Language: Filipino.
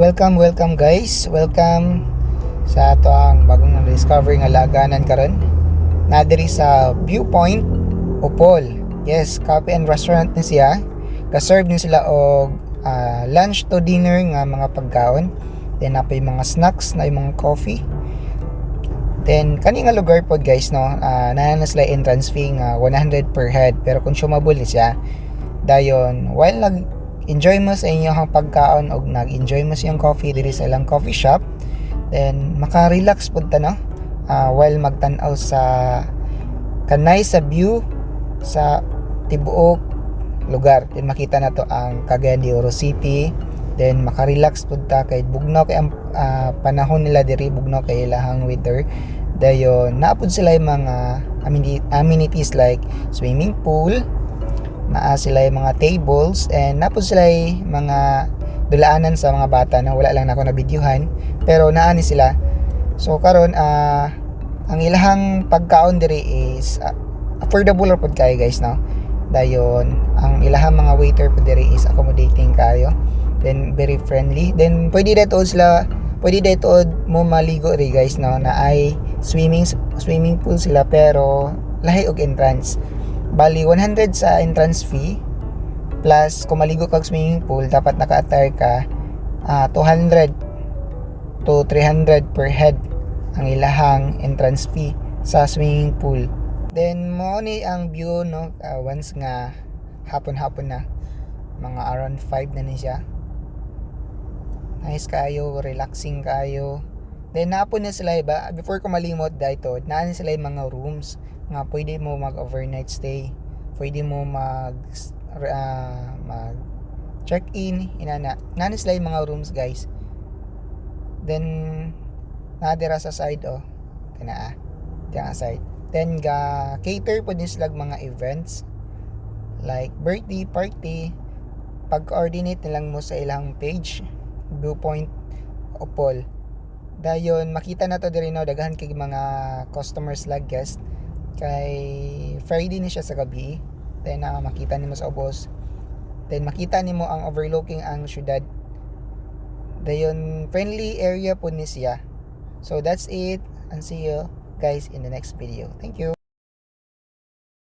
Welcome guys. Welcome sa ato ang bagong na-discover nga laganan karon. Na diri sa Viewpoint Opol. Yes, cafe and restaurant ni siya. Ka-serve ni sila og lunch to dinner nga mga pagkaon. Then napay mga snacks na mga coffee. Then kani nga lugar pod guys no, na sila entrance fee nga 100 per head pero consumable ni siya. Dayon while enjoy mo sa inyong pagkaon og nag-enjoy mo sa iyong coffee diri sa ilang coffee shop, then maka-relax pud ta no, while magtan-aw sa kanay sa view sa tibuok lugar. Then makita na to ang Cagayan de Oro City. Then maka-relax pud ta kay bugnaw kay ang panahon nila diri, bugnaw kay ilahang weather. Dayon naapod sila yung mga amenities like swimming pool, naa sila yung mga tables, and napod sila yung mga dulaanan sa mga bata na wala lang nako na videohan pero naani sila. So karon ang ilahang pagkaon diri is affordable pod kayo guys no. Dayon ang ilahang mga waiter pod diri is accommodating kayo, then very friendly. Then pwede dito mo maligo ri guys no, na ay swimming pool sila pero lahi og entrance. Bali 100 sa entrance fee plus kung maligo kag swimming pool dapat naka-attire ka 200 to 300 per head ang ilahang entrance fee sa swimming pool. Then mo ni ang view no, once nga hapon na mga around 5 na ni siya. Nice kayo, relaxing kayo. Then napon na sila iba before ko malimot dito, naan sila yung mga rooms nga pwede mo mag overnight stay, pwede mo mag check in inana nani sila yung mga rooms guys. Then nadira sa side kana diyan side, then ga cater po din sila mga events like birthday party. Pag-coordinate nilang mo sa ilang page Viewpoint Opol, dayon makita na to diri no, daghan kay mga customers lag guest kay Friday ni siya sa gabi. Then makita nimo sa ubos, then makita nimo ang overlooking ang syudad. Dayon friendly area po ni siya. So that's it, and see you guys in the next video. Thank you.